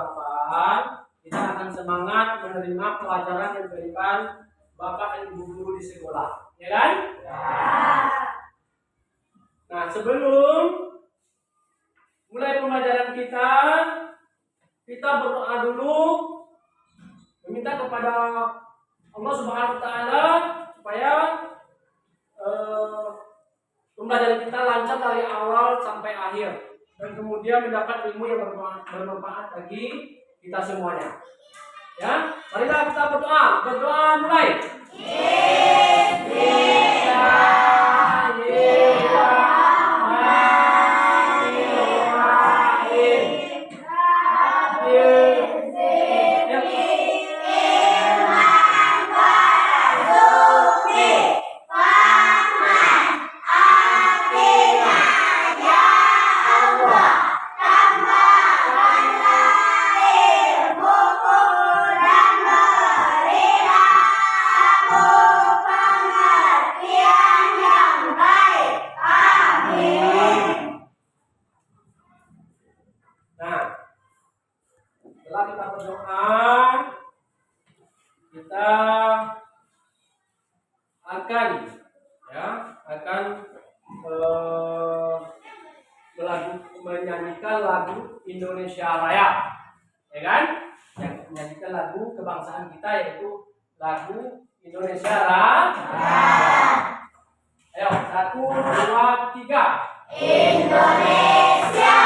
harapan kita akan semangat menerima pelajaran yang diberikan Bapak dan Ibu guru di sekolah, ya kan? Ya. Nah, sebelum mulai pembelajaran kita berdoa dulu, meminta kepada Allah Subhanahu wa Ta'ala supaya pembelajaran kita lancar dari awal sampai akhir dan kemudian mendapat ilmu yang bermanfaat bagi kita semuanya. Ya, marilah kita berdoa. Berdoa mulai. Setelah kita berdoa, kita akan menyanyikan lagu Indonesia Raya, ya kan? Yang menyanyikan lagu kebangsaan kita yaitu lagu Indonesia Raya. Ayo, 1, 2, 3. Indonesia.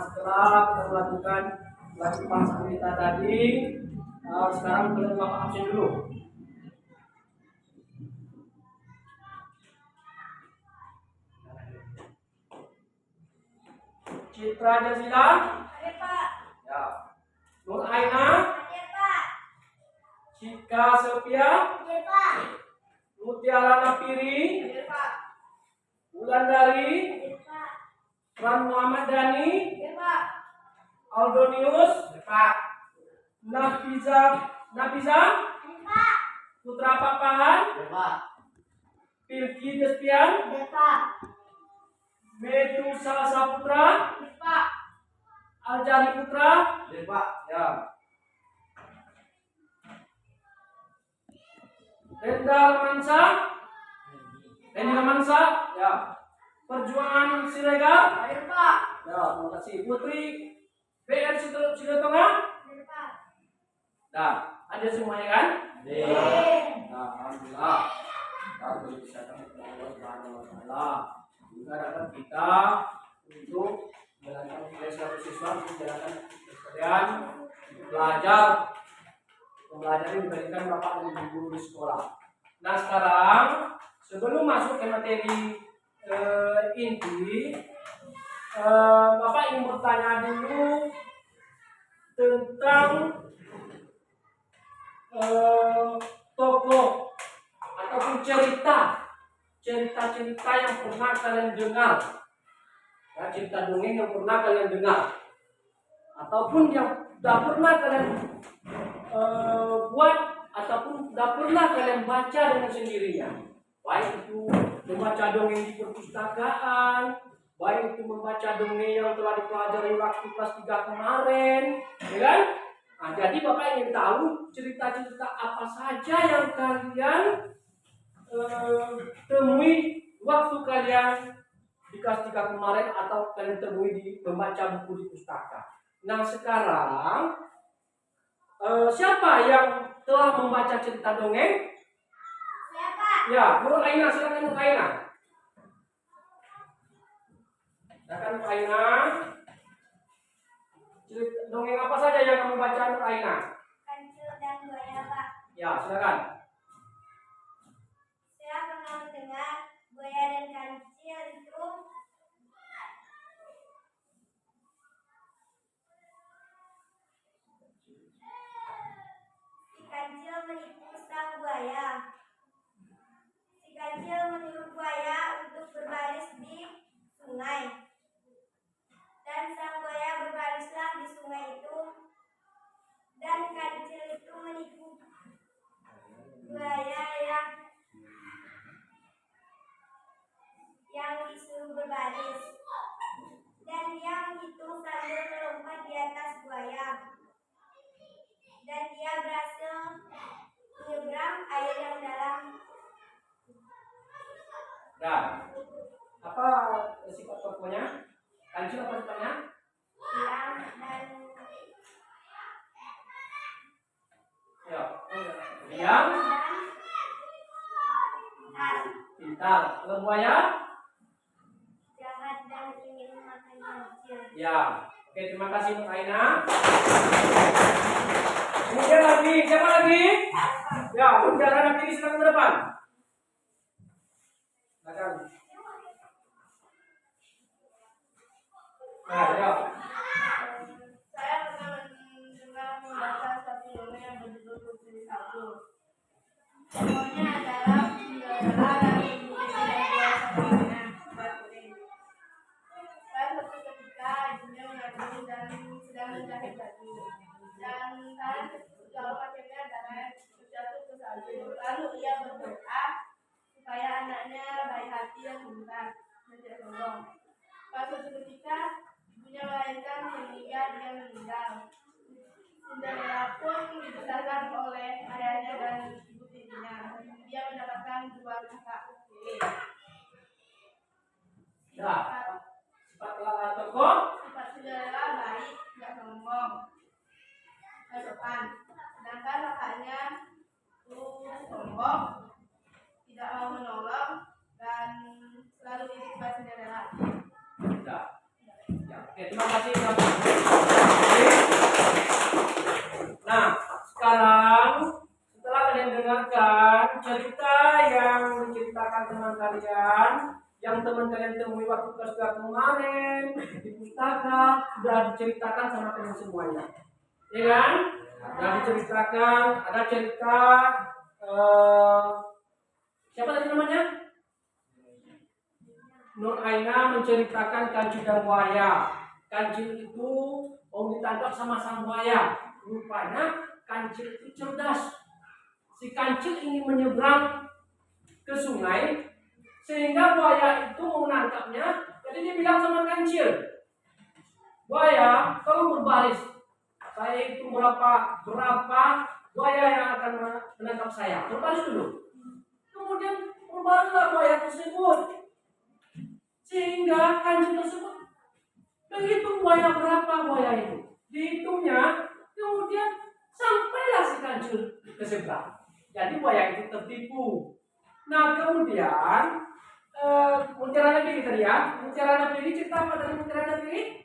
Setelah kita melakukan lagu kebangsaan kita tadi, sekarang boleh Bapak absen dulu. Citra Jazila. Hadir, Pak. Ya. Nur Aina. Hadir, Pak. Cika Sepia. Hadir, Pak. Mutiara Napiri. Hadir, Pak. Wulandari. Hadir, Pak. Ran Muhammad Dhani. Hadir, Pak. Aldonius. Hadir, Pak. Nafiza. Hadir, Pak. Putra Papahan. Hadir, Pak. Pilki Destian. Hadir, Pak. Medu Salsa Putra. Hadir, Pak. Aljari Putra. Hadir, Pak. Ya. Renda Mansa. Ya. Perjuangan Siregar. Hadir, Pak. Ya, terima kasih. Putri BR Sidotonga. Hadir, Pak. Nah, ada semuanya kan? Hadir. Nah, alhamdulillah. Kita bisa ketemu Allah Subhanahu wa Ta'ala. Juga dapat kita untuk menjalankan siswa menjalankan sekalian belajar yang diberikan Bapak dan Ibu guru di sekolah. Nah, sekarang sebelum masuk ke materi inti, Bapak ingin bertanya dulu tentang tokoh ataupun cerita-cerita yang pernah kalian dengar, ya, cerita dongeng yang pernah kalian dengar, ataupun yang tidak pernah kalian buat, ataupun tidak pernah kalian baca dengan sendirinya. Baik itu membaca dongeng di perpustakaan, baik itu membaca dongeng yang telah dipelajari waktu kelas 3 kemarin, ya kan? Nah, jadi Bapak ingin tahu cerita-cerita apa saja yang kalian temui waktu kalian di kelas 3 kemarin, atau kalian temui di membaca buku di pustaka. Nah, sekarang siapa yang telah membaca cerita dongeng? Siapa? Ya, Nur Aina, silakan Nur Aina. Silakan Nur Aina. Cerita dongeng apa saja yang kamu baca, Nur Aina? Kancil dan buaya, Pak. Ya, silakan. Saya pernah mendengar buaya dan kancil itu si kancil menipu sang buaya. Si kancil menyuruh buaya untuk berbaris di sungai. Dan sang buaya berbarislah di sungai itu. Dan kancil itu menipu buaya yang disuruh berbaris. Dan dia menghitung sambil melompat di atas buaya. Dan dia berhasil menyeberang air yang dalam. Nah, apa sifat tokohnya? Kancil apa sifatnya? Diam dan Ya, diam, pintar. Kalau buaya? jahat dan ingin makan kancil. Ya. Oke, terima kasih Nur Aina. Kemudian lagi, siapa lagi? Ya, udah anak kiri silakan ke depan. Silakan. Nah, ya. Saya pernah mendengar membaca satu dongeng yang berjudul Putri Salju. Tokohnya adalah Cinderella dan Ibu Peri dan dua saudaranya, Mbak Kuning. Pada suatu ketika ibunya mengandung dan sedang menjahit baju. Dan saat jauh akhirnya darah terjatuh ke salju. Lalu ia berdoa supaya anaknya baik hati dan pintar dan tidak sombong. Pada suatu ketika ibunya melahirkan sehingga dia meninggal. Cinderella pun dibesarkan oleh ayahnya dan ibu tirinya. Dia mendapatkan dua kakak. Ya. Sifat tokoh? Sifat Cinderella baik, tidak sombong, sopan. Sedangkan kakaknya itu sombong, tidak mau menolong dan selalu iri pada Cinderella. Ya. Ya. Oke, terima kasih. Nah, sekarang setelah kalian dengarkan cerita yang diceritakan teman kalian, yang teman kalian temui waktu kelas 2 kemarin di pustaka, sudah diceritakan sama kalian semuanya, ya kan? Sudah diceritakan, ada cerita siapa tadi namanya? Nur Aina menceritakan kancil dan buaya. Kancil itu mau ditangkap sama sang buaya. Rupanya kancil itu cerdas. Si kancil ingin menyeberang ke sungai, sehingga buaya itu mau menangkapnya. Jadi dia bilang sama kancil, buaya, tolong berbaris. Saya itu berapa buaya yang akan menangkap saya. Berbaris dulu. Kemudian berbarislah buaya tersebut, sehingga kancil tersebut menghitung buaya berapa buaya itu. Dihitungnya, kemudian sampailah si kancil ke seberang. Jadi buaya itu tertipu. Nah, kemudian Mutiara Negeri tadi ya. Mutiara Negeri cerita apa dari Mutiara Negeri?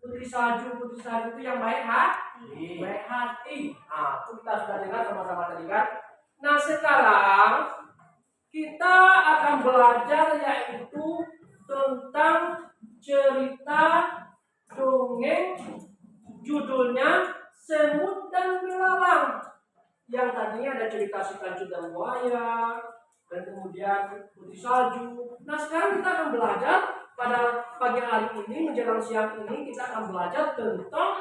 Putri Salju itu yang baik hati. Baik hati. Nah, itu kita sudah dengar sama-sama tadi kan. Nah, sekarang kita akan belajar yaitu tentang cerita cerita dongeng judulnya Semut dan Belalang. Yang tadinya ada cerita si Kancil dan Buaya, dan kemudian Putri Salju. Nah sekarang kita akan belajar pada pagi hari ini menjelang siang ini kita akan belajar tentang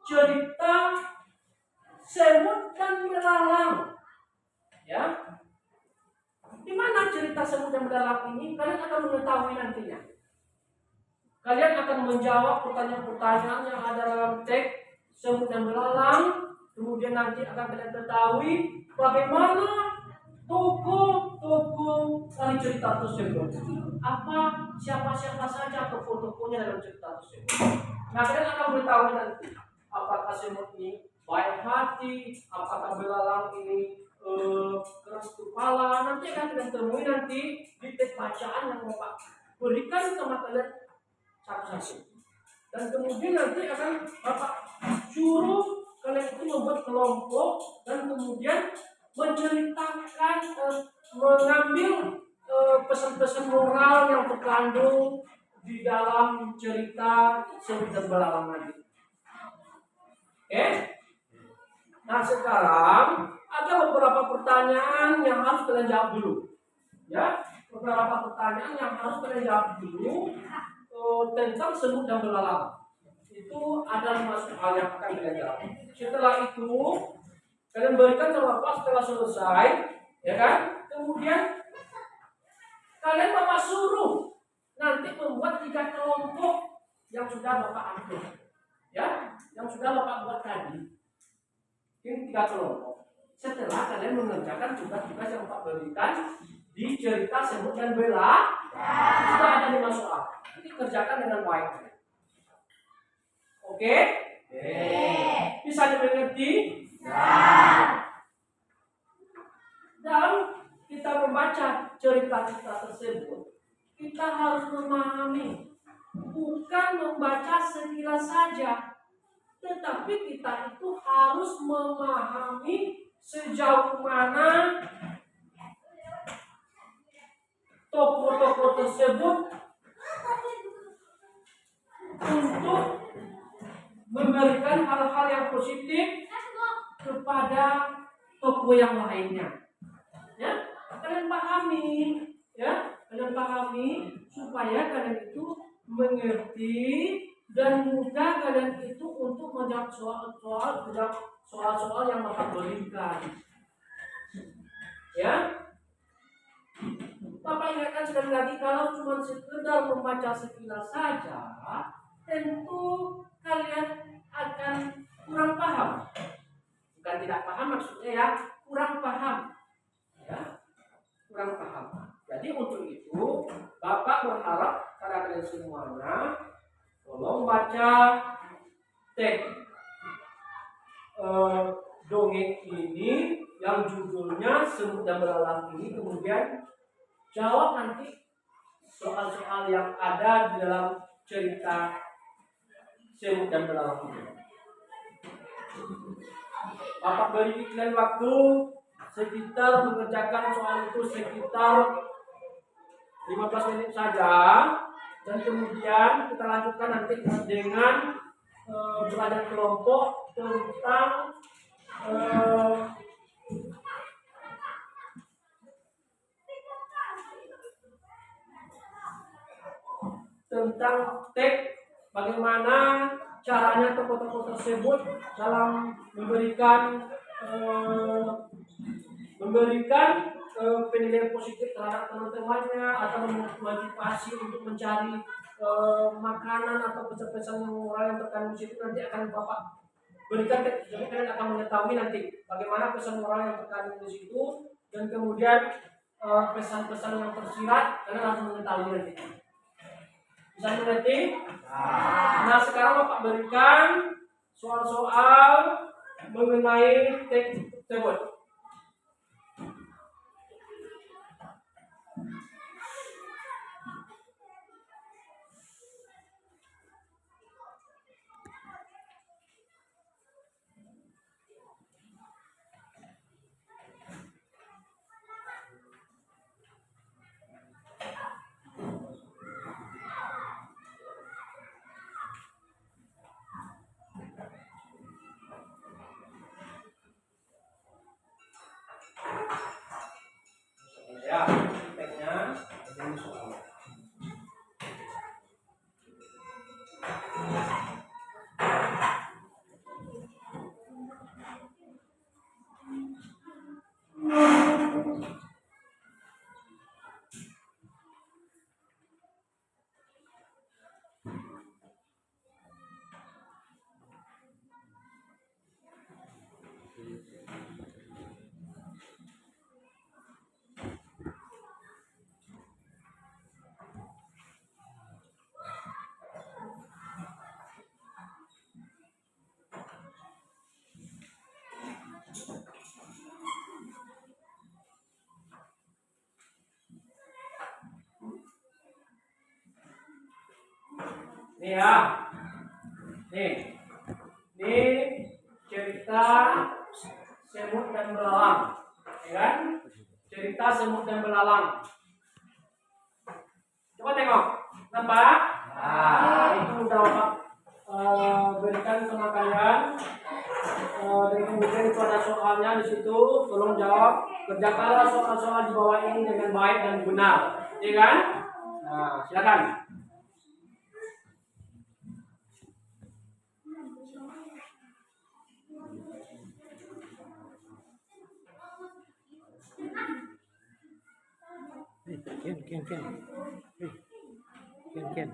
cerita Semut dan Belalang. Ya, di mana cerita Semut dan Belalang ini? Kalian akan mengetahui nantinya. Kalian akan menjawab pertanyaan-pertanyaan yang ada dalam teks Semut dan Belalang. Kemudian nanti akan kalian ketahui bagaimana tokoh-tokoh dari cerita tersebut. Apa, siapa-siapa saja tokoh-tokohnya dalam cerita tersebut. Nah, kalian akan mengetahui nanti apakah Semut ini baik hati, apakah Belalang ini keras kepala. Nanti akan kalian temui nanti di teks bacaan yang Bapak berikan sama kalian satu-satu. Dan kemudian nanti akan Bapak suruh kalian itu membuat kelompok dan kemudian menceritakan, mengambil pesan-pesan moral yang terkandung di dalam cerita Semut dan Belalang tadi. Oke? Nah sekarang ada beberapa pertanyaan yang harus kalian jawab dulu. Ya, beberapa pertanyaan yang harus kalian jawab dulu tentang Semut dan Belalang. Itu ada 5 soal yang akan kalian jawab. Setelah itu kalian berikan jawaban setelah selesai, ya kan? Kemudian kalian Bapak suruh nanti membuat 3 kelompok yang sudah Bapak ambil, ya, yang sudah Bapak buat tadi. Ini 3 kelompok. Setelah kalian mengerjakan tugas-tugas yang Bapak berikan di cerita Semut dan Belalang, sudah ada 5 soal. Ini kerjakan dengan baik. Oke? Bisa dimengerti? Dalam kita membaca cerita-cerita tersebut, kita harus memahami, bukan membaca sekilas saja, tetapi kita itu harus memahami sejauh mana tokoh-tokoh tersebut untuk memberikan hal-hal yang positif kepada tokoh yang lainnya. Ya, kalian pahami, ya, kalian pahami supaya kalian itu mengerti dan mudah kalian itu untuk menjawab soal-soal yang Bapak berikan. Ya, Bapak ingatkan sekali lagi, kalau cuma sekedar membaca sekilas saja, tentu kalian akan kurang paham. Bukan tidak paham maksudnya ya, kurang paham. Ya, kurang paham. Jadi untuk itu Bapak berharap pada kalian semuanya tolong baca teks dongeng ini yang judulnya Semut dan Belalang ini, kemudian jawab nanti soal-soal yang ada di dalam cerita Semut dan Belalang ini. Bapak beri kalian waktu sekitar mengerjakan soal itu sekitar 15 menit saja, dan kemudian kita lanjutkan nanti dengan belajar kelompok tentang teks, bagaimana caranya tokoh-tokoh tersebut dalam memberikan penilaian positif terhadap teman-temannya atau memotivasi untuk mencari makanan atau pesan-pesan moral yang terkandung di situ. Nanti akan Bapak berikan teks, jadi kalian akan mengetahui nanti bagaimana pesan moral yang terkandung di situ, dan kemudian pesan-pesan yang tersirat kalian harus mengetahui nanti. Bisa mengerti? Nah sekarang Bapak berikan soal-soal mengenai teks tersebut. Nih ya. Nih. Ini cerita semut dan belalang. Ya kan? Cerita semut dan belalang. Coba tengok. Nampak? Nah, itu udah Bapak berikan sama kalian. Dan kemudian itu ada soalnya di situ. Tolong jawab. Kerjakanlah soal-soal di bawah ini dengan baik dan benar. Ya kan? Nah, silakan. Ken.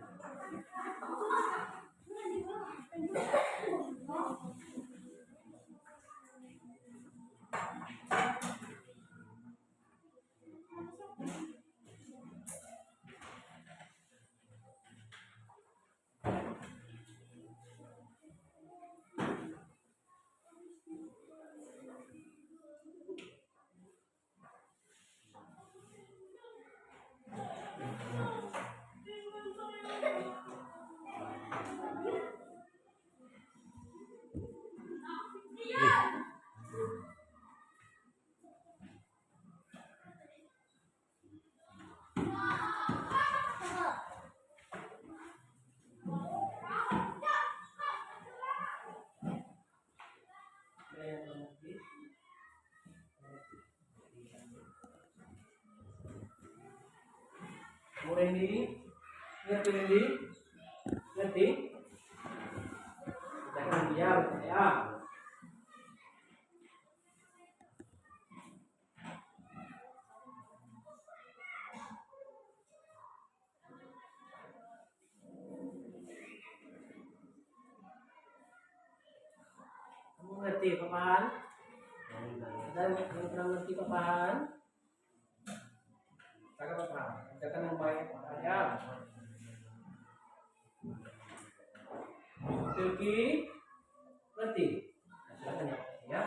Randy, ngerti Randy? Ngerti? Jangan diam ya. Kamu ngerti papahan? Ada yang pernah ngerti papahan? Saya paham. Kerjakan yang baik ya. Turki ngerti? Silakan ya. Ya.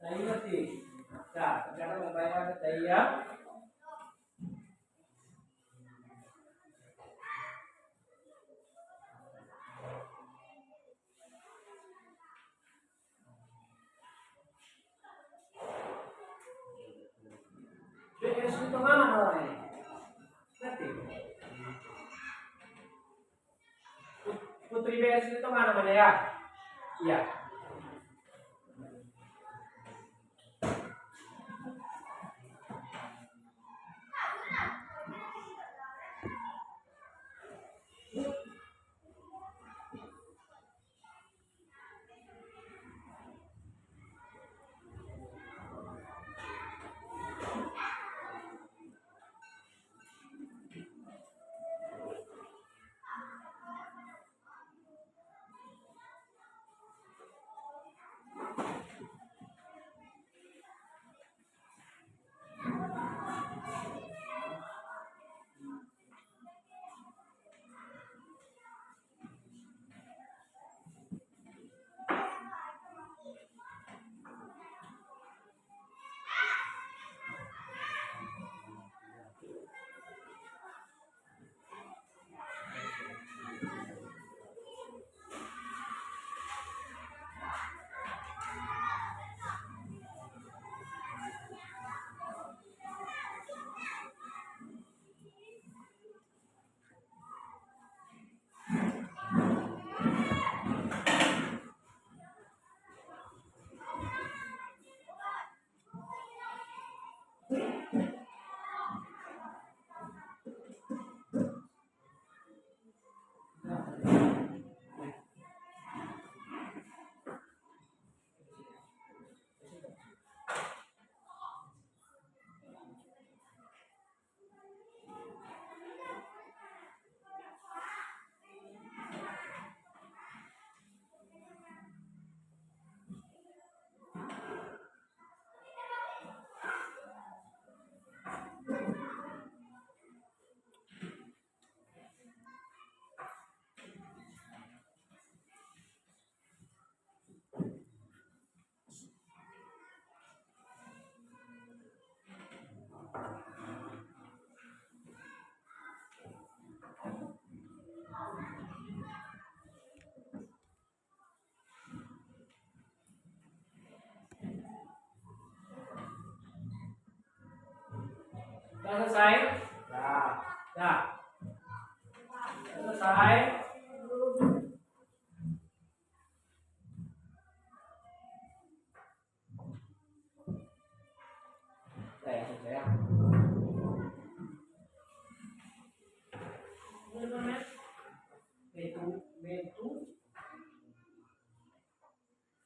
Saya ngerti. Ya, sekarang membayar saya. itu mana orangnya? Ngerti? Putri BRS itu mana namanya ya? Iya. Sudah selesai? Ya. Selesai. Saya.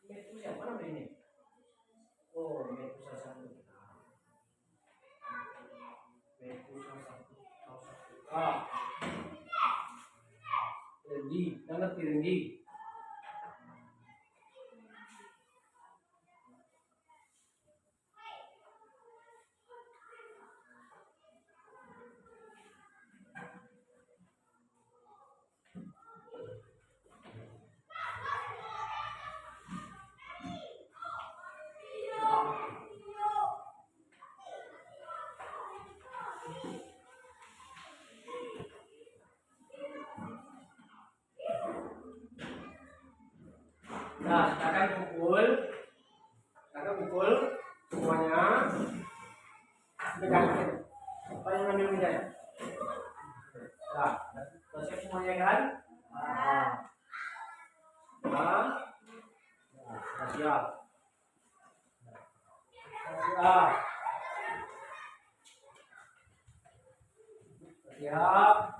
Metu siapa namanya ini? Oh, metu salah satu. Tinggi, sangat tinggi. Nah, kita pukul semuanya. Pegang. Apa yang ambil minyak? Nah, selesai semuanya kan? Nah, siap. Siap.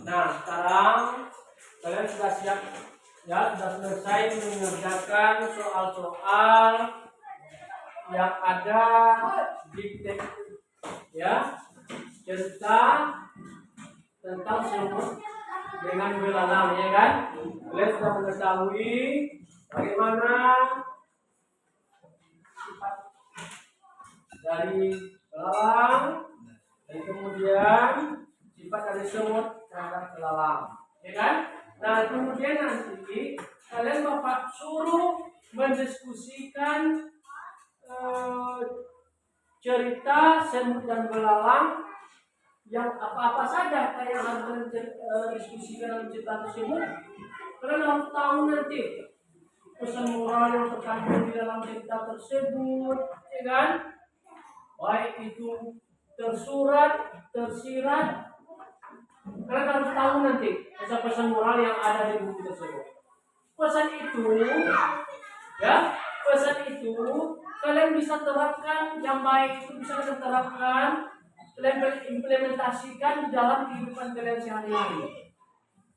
Nah, sekarang kalian sudah siap ya, sudah selesai mengerjakan soal-soal yang ada di teks ya, tentang semut dengan belalang ya kan? Kalian sudah mengetahui bagaimana sifat dari belalang dan kemudian sifat dari semut terhadap belalang, ya kan? Nah, kemudian nanti kalian Bapak suruh mendiskusikan cerita semut dan belalang yang apa-apa saja kayak yang harus diskusikan dalam cerita tersebut. Kalian harus tahu nanti pesan moral yang terkandung di dalam cerita tersebut, ya kan? Baik itu tersurat, tersirat, kalian harus tahu nanti pesan-pesan moral yang ada di buku tersebut. Pesan itu, ya, pesan itu kalian bisa terapkan, yang baik itu bisa kalian terapkan, kalian implementasikan di dalam kehidupan kalian sehari-hari.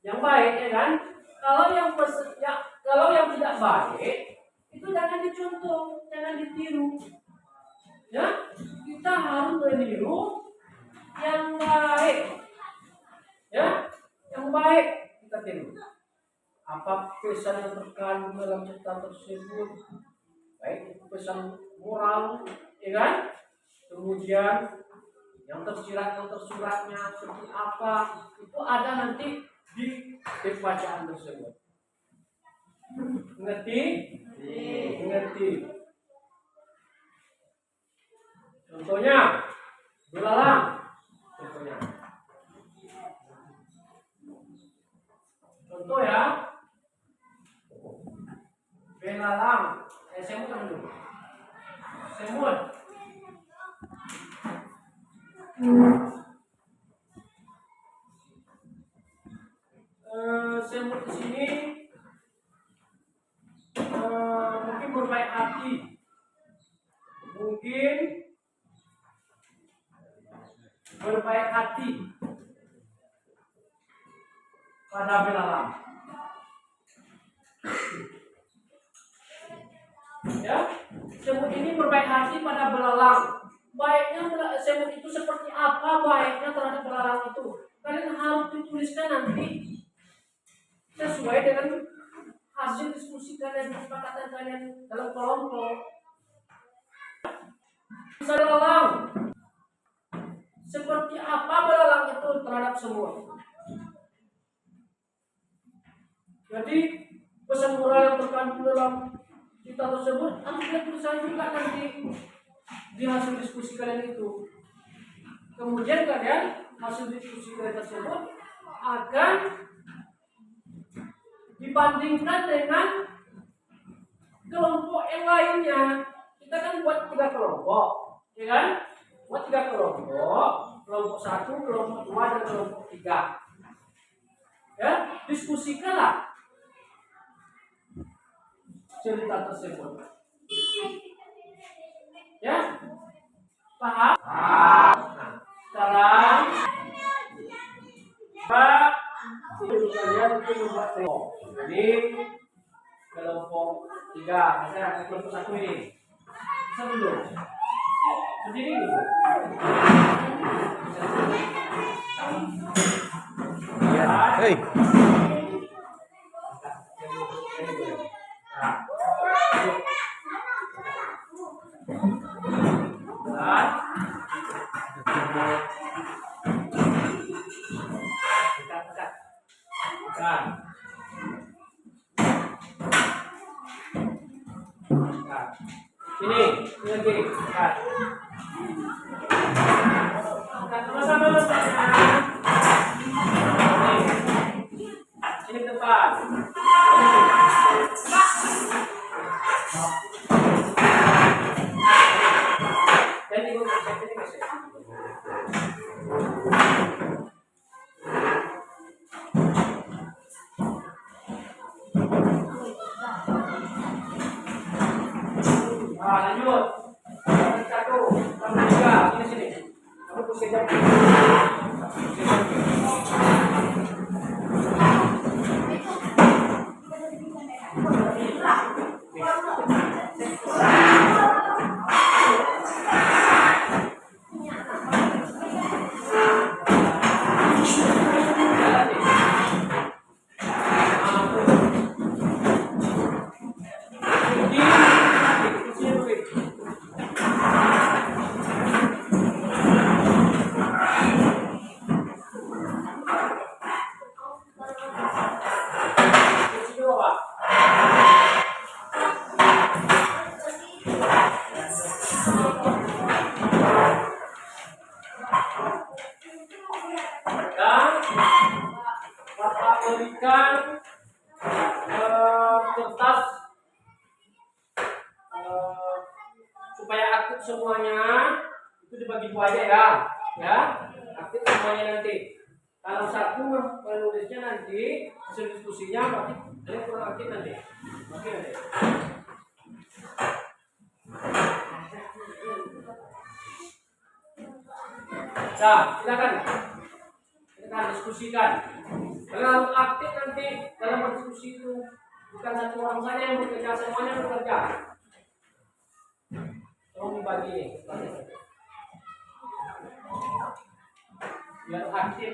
Yang baik, ya kan? Kalau yang tidak baik itu jangan dicontoh, jangan ditiru. Ya, kita harus meniru yang baik. Ya, yang baik kita tiru. Apa pesan yang terkandung dalam cerita tersebut? Baik itu pesan moral, ya kan? Kemudian yang tersirat, yang tersuratnya seperti apa, itu ada nanti di bacaan tersebut. Mengerti? Mengerti. Contohnya belalang. Contohnya. Contoh ya. Belalang. Semut kan dulu. Semut. Semut di sini mungkin berbaik hati, mungkin berbaik hati pada belalang. Ya, semut ini berbaik hati pada belalang. Baiknya semut itu seperti apa baiknya terhadap belalang itu? Kalian harus dituliskan nanti sesuai dengan hasil diskusi kalian, kesepakatan kalian dalam kelompok. Belalang, seperti apa belalang itu terhadap semut? Jadi pesan moral yang terkandung dalam cerita tersebut harus kita tuliskan juga nanti di hasil diskusi kalian itu. Kemudian kalian hasil diskusi kalian tersebut akan dibandingkan dengan kelompok yang lainnya. Kita kan buat 3 kelompok, ya kan? Buat 3 kelompok, kelompok 1, kelompok 2, dan kelompok 3. Ya, diskusikanlah cerita tersebut. Ya, paham? Nah, sekarang Pak, kalian itu membuat kelompok. Ini kelompok 3, saya kelompok 1 ini. Bisa dulu. Berdiri dulu. Hei. Ini lagi. Sama-sama ini ke depan. Dan ikut lanjut. Satu, tambah 3, sini. Kamu pusing jam. supaya aktif semuanya itu dibagi dua aja ya. Ya, aktif semuanya nanti. Kalau satu menulisnya nanti hasil diskusinya berarti dia kurang aktif nanti. Oke nanti. Nah, silakan. Kita diskusikan. Kalau aktif nanti dalam berdiskusi itu bukan satu orang saja yang bekerja, semuanya bekerja. Tolong dibagi nih. Biar aktif.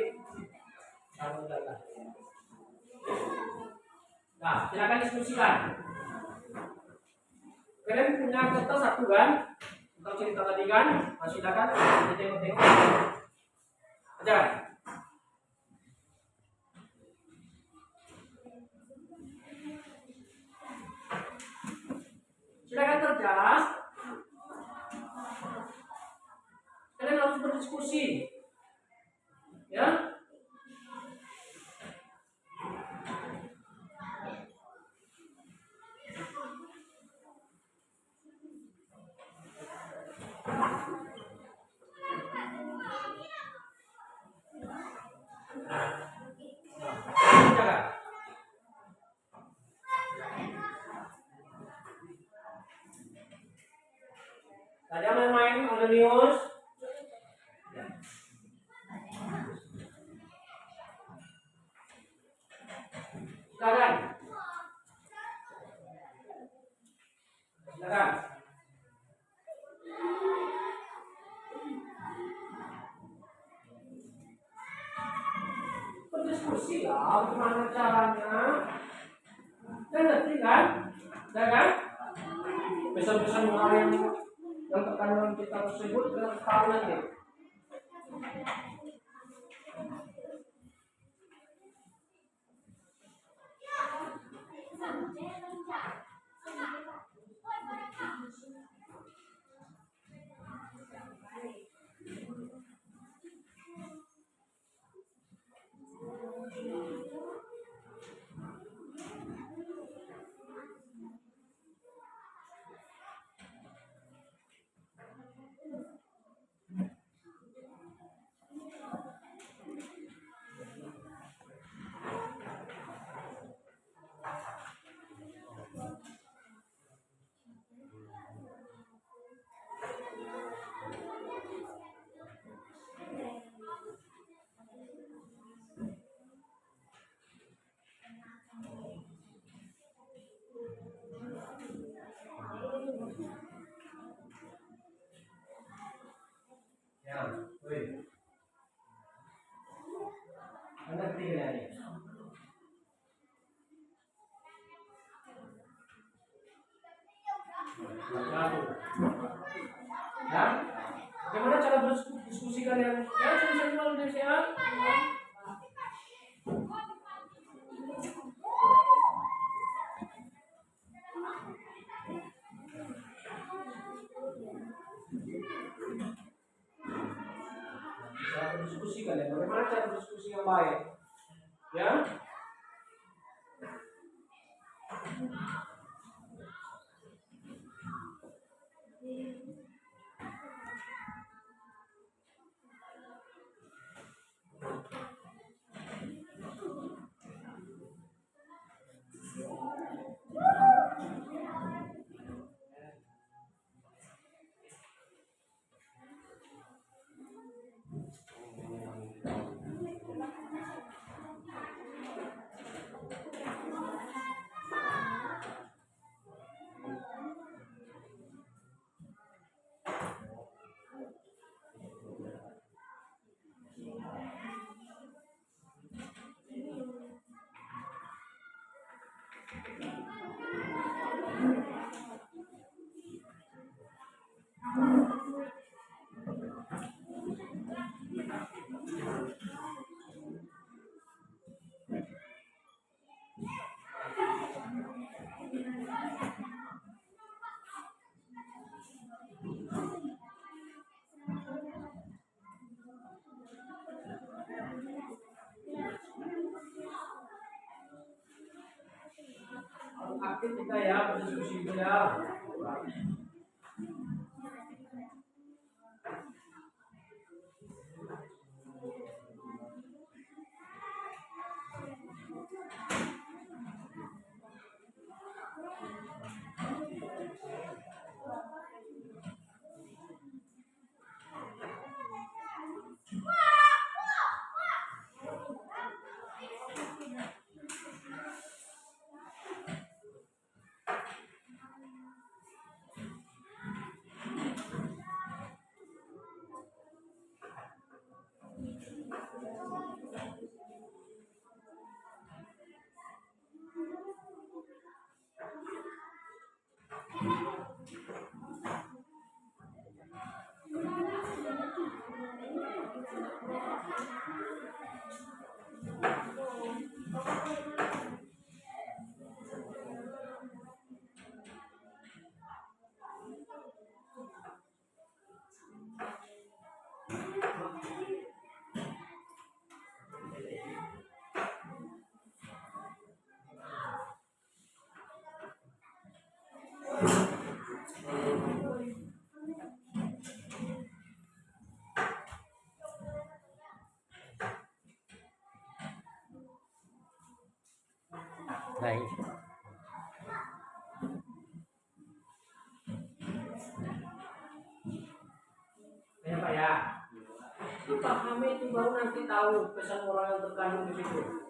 Nah, silakan diskusikan. Kalian punya kertas satu kan? Tentang cerita tadi kan? Nah, silakan tengok-tengok. Aja. Silakan kerja. Kalian harus berdiskusi. Ya? Ada main-main News. Silakan. Silakan. Berdiskusi lah, gimana caranya? Kan ngerti kan? Ya kan? Pesan-pesan orang yang tekanan kita tersebut kita tahu nanti. Ya, woi. Anda tinggal ni. Ya, bagaimana cara berdiskusi kalian? Ya, sama-sama dari saya. Cara berdiskusi kalian, bagaimana cara berdiskusi yang baik? Ya. Aktif kita ya berdiskusi itu ya. Baik. Ya Pak ya. Dipahami itu baru nanti tahu pesan moral yang terkandung di situ.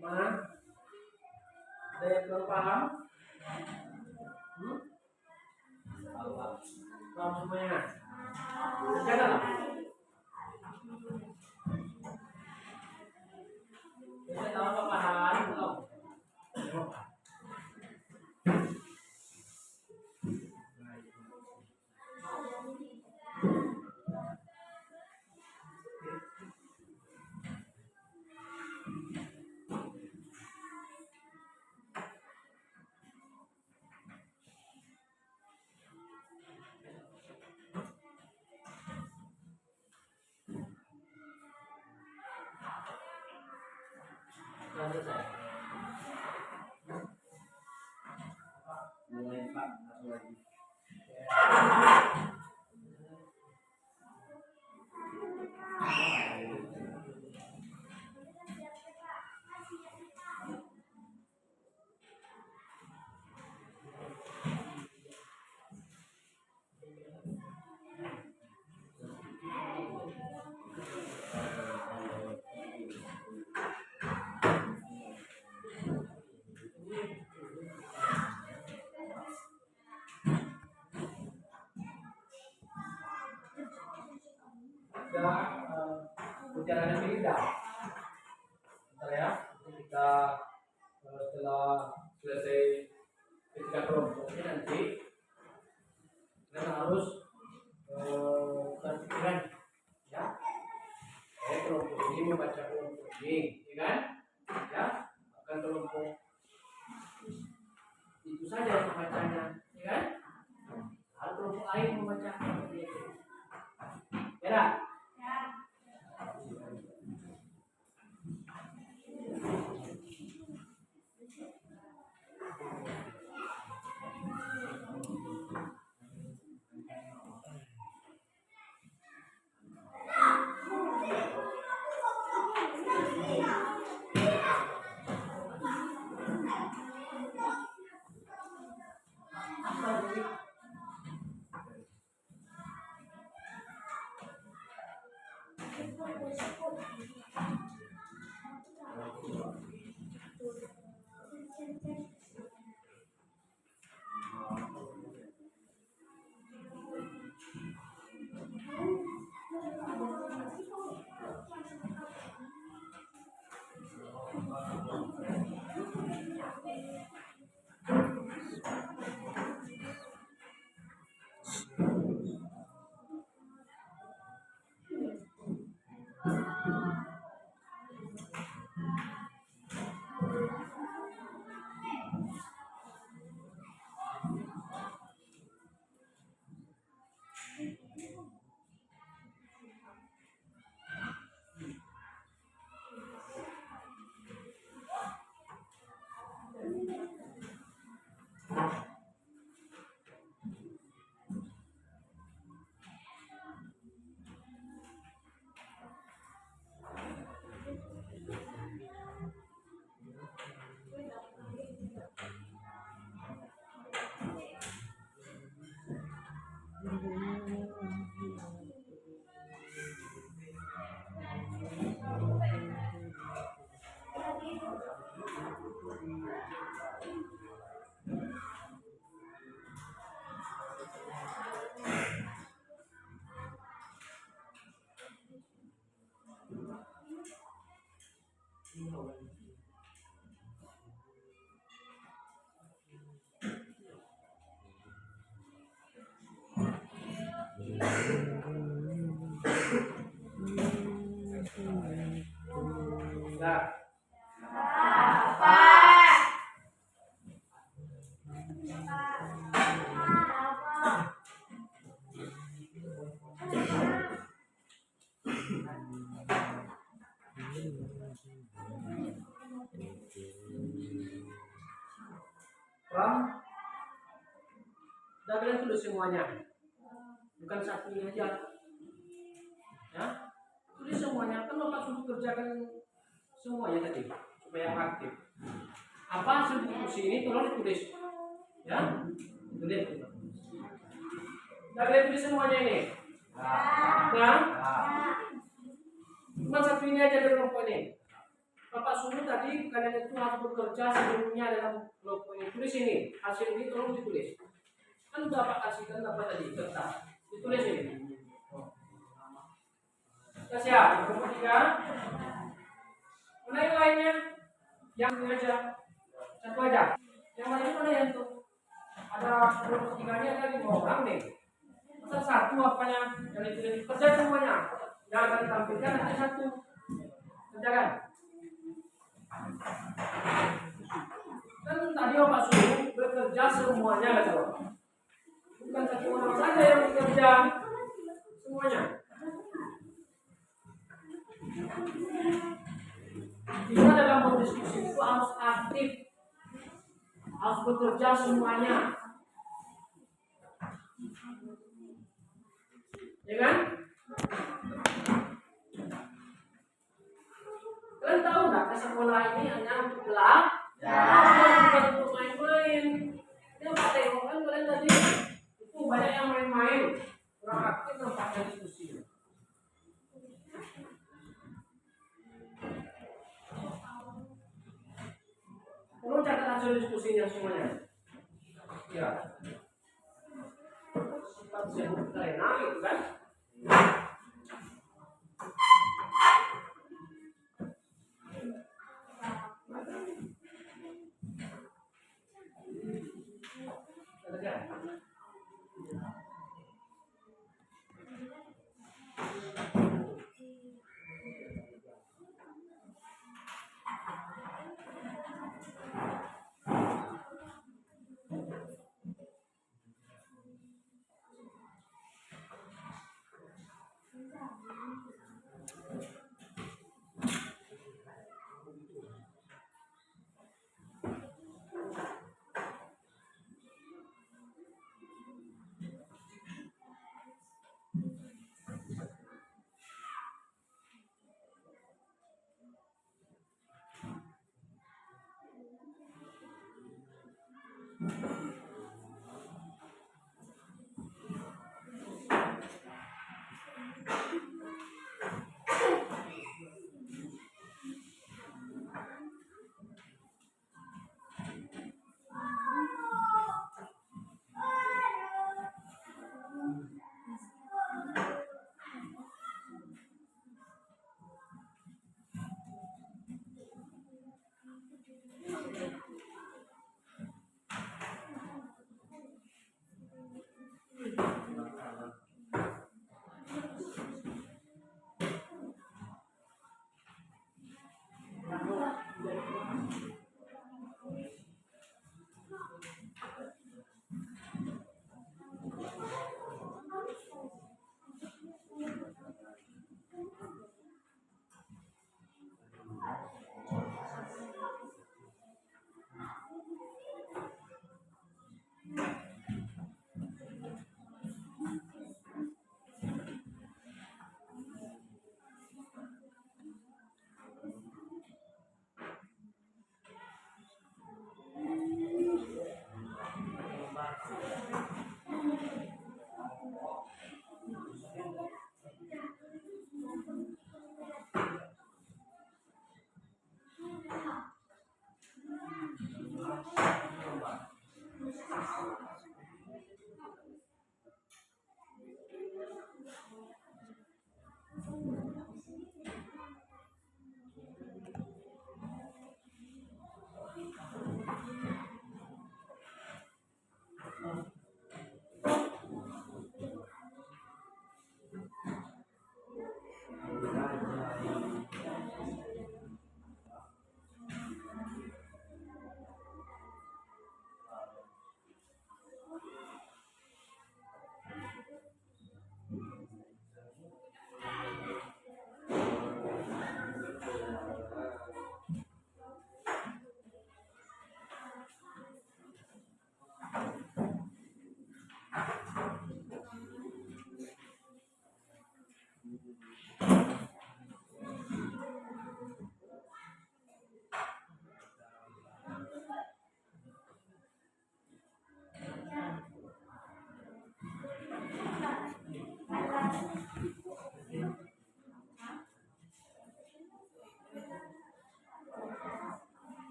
Mana? Ada yang belum paham? Paham semuanya? Kerjakan. Bisa tahu apa paham belum? Lanjut saya. Mulai Pak, satu lagi. Ucapan yang beda. Bentar ya, kita setelah selesai ketika kelompoknya nanti kita harus berpikiran ya. Kelompok ini membaca kelompok ini, ya kan? Ya, akan kelompok itu saja membacanya, ya kan? Harus kelompok lain membaca seperti itu. Ya. Nah, Ram, udah kalian tulis semuanya, bukan satu ini aja, ya. Tulis semuanya, kan Bapak suruh kerjakan semuanya tadi supaya aktif. Apa hasil diskusi ini tolong ditulis, ya. Tulis. Udah kalian tulis semuanya ini, ya. Cuma satu ini aja dari kelompok ini. Bapak suruh tadi kalian itu harus bekerja sebelumnya dalam kelompok ini. Tulis ini, hasil ini tolong ditulis. Kan Bapak kasihkan apa tadi kertas, ditulis ini. Kita siap. Kelompok 3. Mana yang lainnya? Yang ini aja. Satu aja. Yang lainnya mana yang tuh? Ada kelompok 3-nya ada 5 orang nih. Masa satu apanya? Yang ditulis kerja semuanya. Yang akan ditampilkan hanya satu. Kerjakan. Kan tadi Bapak suruh bekerja semuanya kata Bapak. Bukan satu orang saja yang bekerja, semuanya. Kita dalam berdiskusi itu harus aktif, harus bekerja semuanya, ya kan? Kalian tahu nggak ke sekolah ini hanya untuk belajar, bukan untuk main-main. Ini Pak tengok kan kalian tadi itu banyak yang main-main, kurang aktif nampaknya diskusi. Perlu catat hasil diskusinya semuanya. Ya. Sifat sibuk terena itu kan.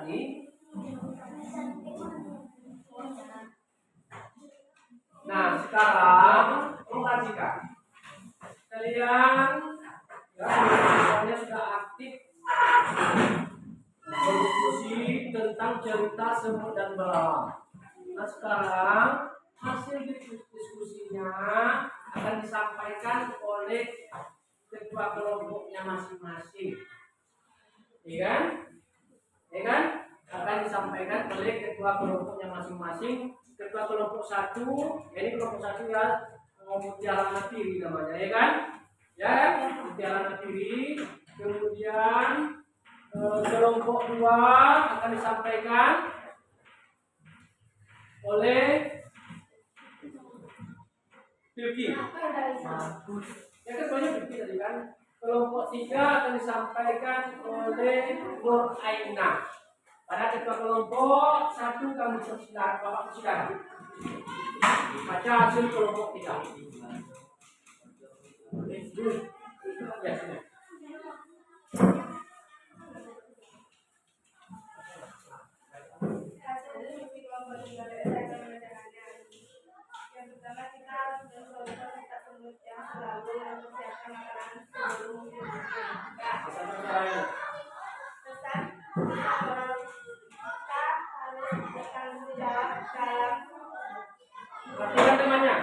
tadi? Nah, sekarang perhatikan. Kalian ya, sudah aktif berdiskusi tentang cerita semut dan belalang. Nah, sekarang hasil diskusinya akan disampaikan oleh ketua kelompoknya masing-masing. Iya kan? Ya kan? Akan disampaikan oleh ketua kelompoknya masing-masing. Ketua kelompok 1, ini kelompok 1 ya, Mutiara Natiri namanya, ya kan? Ya, Mutiara Natiri. Kemudian kelompok 2 akan disampaikan oleh Pilki. Ya kan banyak Pilki tadi kan. Kelompok 3 akan disampaikan oleh Nur Aina. Pada ketua kelompok 1 kami persilakan Bapak persilakan. Baca hasil kelompok 3. Ya, sini. Yang pertama kita harus mencoba kita semut yang selalu mempersiapkan makanan sebelum pesan kita harus bertanggung jawab dalam Perhatikan temannya.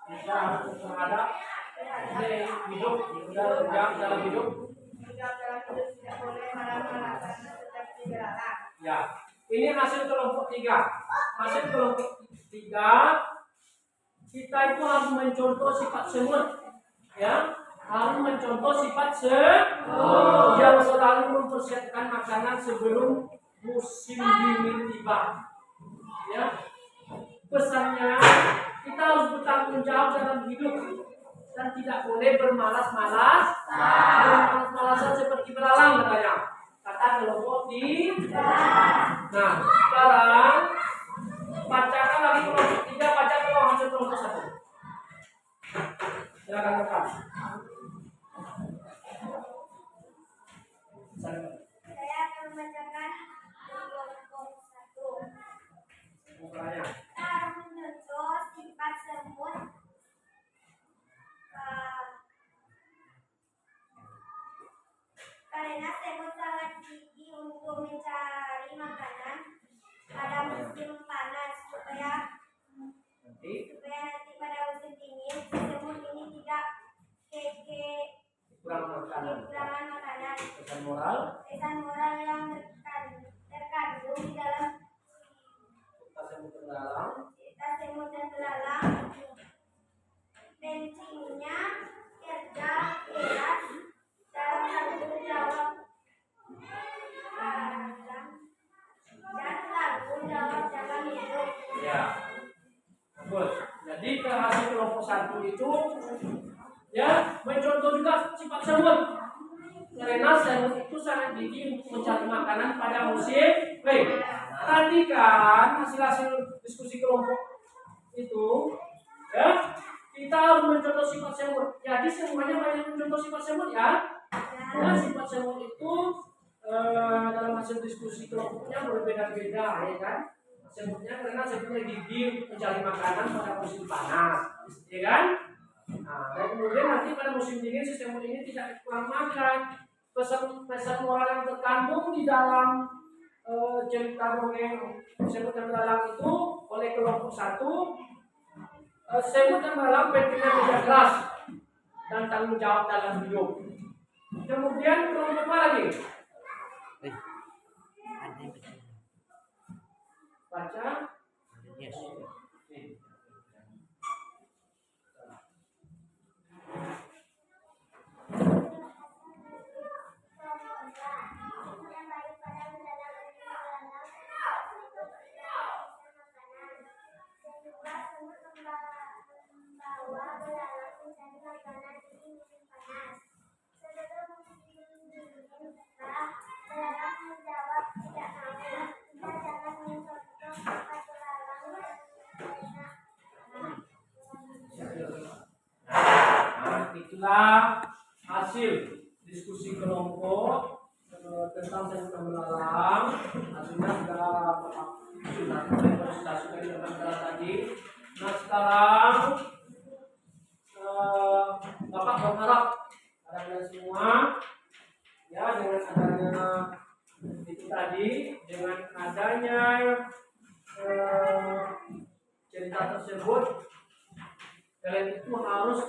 Kita harus terhadap hidup dalam hidup. tidak boleh marah-marah karena tetap dilarang. Ya, ini hasil kelompok 3. Hasil kelompok 3, kita itu harus mencontoh sifat semut, ya, harus mencontoh sifat semut yang selalu mempersiapkan makanan sebelum musim dingin tiba. Ya, pesannya kita harus bertanggung jawab dalam hidup dan tidak boleh bermalas-malasan seperti belalang katanya. Kata kelompok 3. Nah, sekarang bacakan lagi kelompok 3, baca hasil kelompok 1. Silakan rekan. Saya akan membacakan kelompok 1. Bukannya. Kita harus mencontoh sifat semut. Karena semut sangat gigih untuk mencari makanan pada musim panas supaya nanti pada musim dingin semut ini tidak kekurangan makanan. Pesan moral yang terkandung di dalam cerita semut dan belalang. Pentingnya kerja keras dalam tanggung jawab dalam hidup. Ya, betul. Jadi ke hasil kelompok 1 itu, ya, mencontoh juga sifat semut. Karena semut itu sangat gigih untuk mencari makanan pada musim. Baik, tadi kan hasil diskusi kelompok itu, ya, kita harus mencontoh sifat semut. Jadi semuanya banyak mencontoh sifat semut, ya. Nah, sifat semut itu dalam hasil diskusi kelompoknya berbeda-beda, ya kan? Semutnya karena semutnya gigih mencari makanan pada musim panas, ya kan? Nah, dan kemudian nanti pada musim dingin si semut ini tidak kurang makan. Pesan moral yang terkandung di dalam cerita dongeng semut dan belalang itu oleh kelompok 1, semut dan belalang pentingnya kerja keras dan tanggung jawab dalam hidup. Kemudian kelompok apa lagi? Baca. Yes. Itulah hasil diskusi kelompok tentang semut belalang. Artinya sudah kita tadi. Nah sekarang Bapak berharap pada kalian semua ya dengan adanya itu tadi, dengan adanya cerita tersebut, kalian itu harus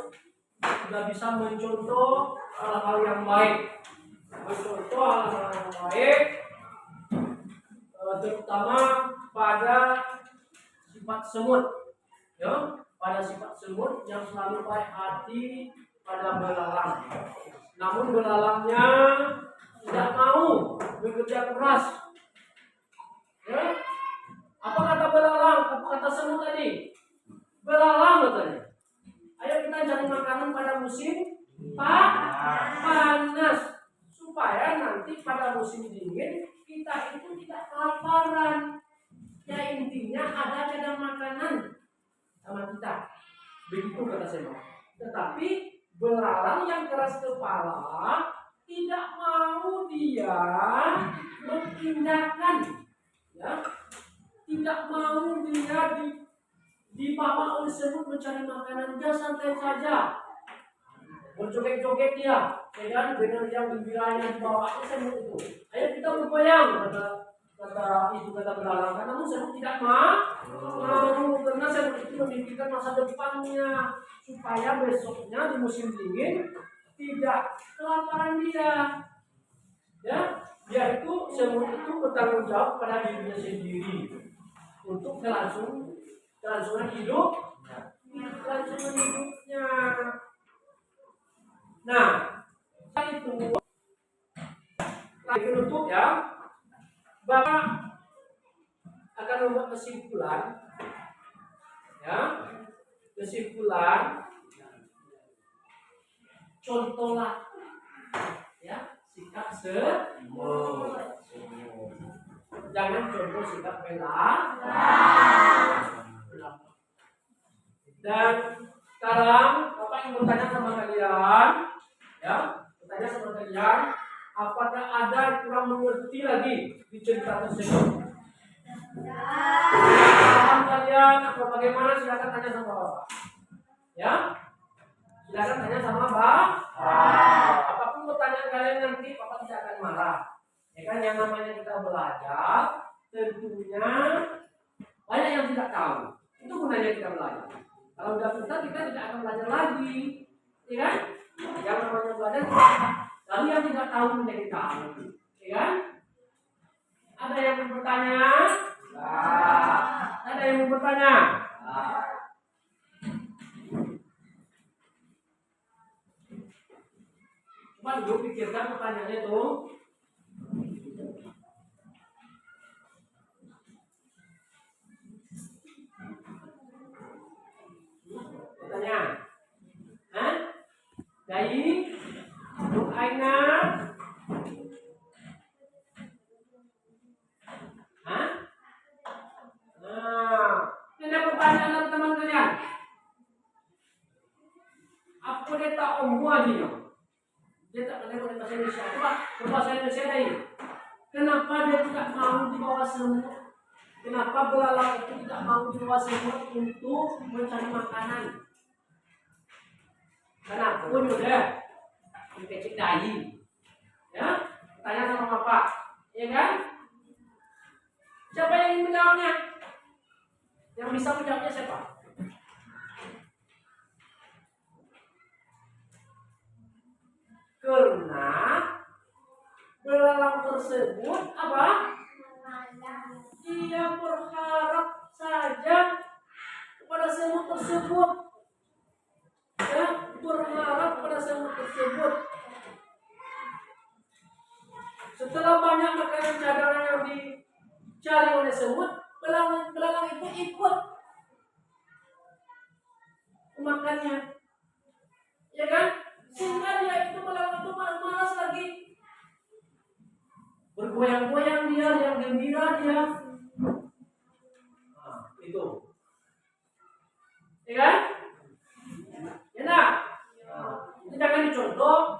sudah bisa mencontoh hal-hal yang baik, terutama pada sifat semut, ya, pada sifat semut yang selalu baik hati pada belalang. Namun belalangnya tidak mau bekerja keras. Ya, apa kata belalang? Apa kata semut tadi? Belalang katanya. Ayo kita cari makanan pada musim panas supaya nanti pada musim dingin kita itu tidak kelaparan. Ya intinya ada cadangan makanan sama kita. Begitu kata semut. Tetapi belalang yang keras kepala tidak mau dia bertindakan, ya, tidak mau dia dibawa oleh semut mencari makanan. Dia santai saja, berjoget-joget dia, ya kan, dengan yang gembiranya dibawanya semut itu. Ayo kita bergoyang, kata belalang. Namun semut tidak mau, karena semut itu memikirkan masa depannya supaya besoknya di musim dingin tidak kelaparan dia. Ya, dia itu semut itu bertanggung jawab pada dirinya sendiri untuk kelangsungan hidupnya. Nah, itu lagi penutup ya. Bapak akan membuat kesimpulan, ya, contohlah, ya, sikap semut. Jangan contoh sikap belalang. Dan sekarang Bapak ingin bertanya sama kalian, ya, apakah ada yang kurang mengerti lagi di cerita tersebut? Paham kalian atau bagaimana? Silakan tanya sama Bapak. Ya, silakan tanya sama Bapak. Apapun pertanyaan kalian nanti Bapak tidak akan marah. Ya kan, yang namanya kita belajar tentunya banyak yang tidak tahu. Itu gunanya kita belajar. Kalau sudah pintar kita tidak akan belajar lagi, ya kan? Yang namanya belajar, lalu yang tidak tahu menjadi tahu, ya kan? Ada yang mau bertanya? Ada yang mau bertanya? Coba dulu pikirkan pertanyaannya tuh. Pertanyaan. Dari Nuk Aina. Ini pertanyaan dari teman kalian. Apa dia tak ombuaji? Dia tak boleh bahasa Indonesia. Coba berbahasa Indonesia ini. Kenapa dia tidak mau dibawa semut? Kenapa belalang itu tidak mau dibawa semut untuk mencari makanan? Kenapa pun udah dikecil dahi, ya? Tanya sama Bapak, ya kan? Siapa yang ingin menjawabnya? Yang bisa menjawabnya siapa? Karena belalang tersebut apa? Dia berharap saja kepada semut tersebut. Ya, berharap pada semut tersebut. Setelah banyak makanan cadangan yang dicari oleh semut, belalang itu ikut makannya, ya kan? Sehingga dia itu belalang itu malas lagi, bergoyang-goyang dia, yang gembira dia. Nah, itu, ya kan? Ya nah, itu jangan dicontoh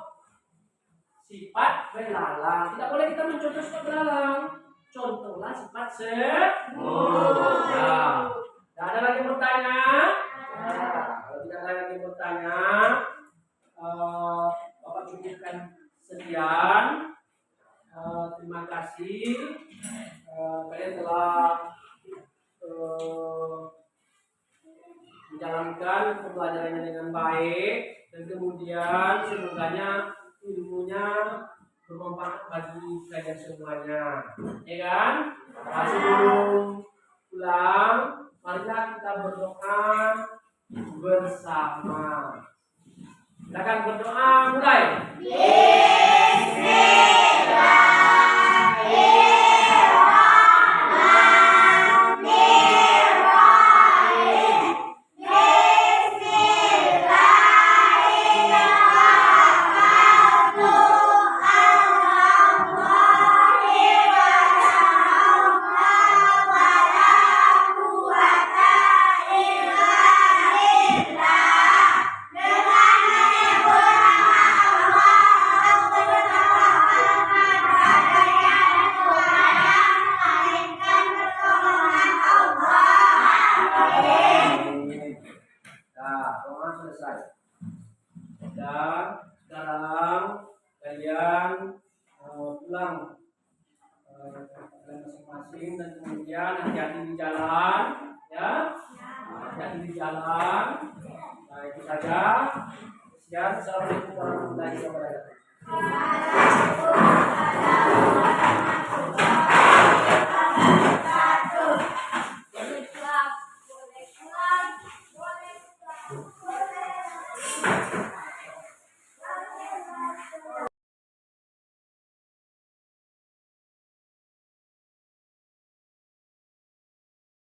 sifat belalang. Tidak boleh kita mencontoh sifat belalang. Contohlah sifat semut. Nah, ada lagi yang bertanya? Kalau tidak ada lagi yang bertanya, Bapak cukupkan sekian. Terima kasih. Kalian telah menjalankan pembelajarannya dengan baik dan kemudian semoganya ilmunya bermanfaat bagi kalian semuanya, ya kan? Sebelum pulang, marilah kita berdoa bersama. Silakan berdoa, mulai. Dan sekarang kalian pulang masing-masing dan kemudian hati-hati di jalan, ya. Hati-hati di jalan. Nah, itu saja. Sekian. Assalamualaikum warahmatullahi wabarakatuh. Boleh pulang.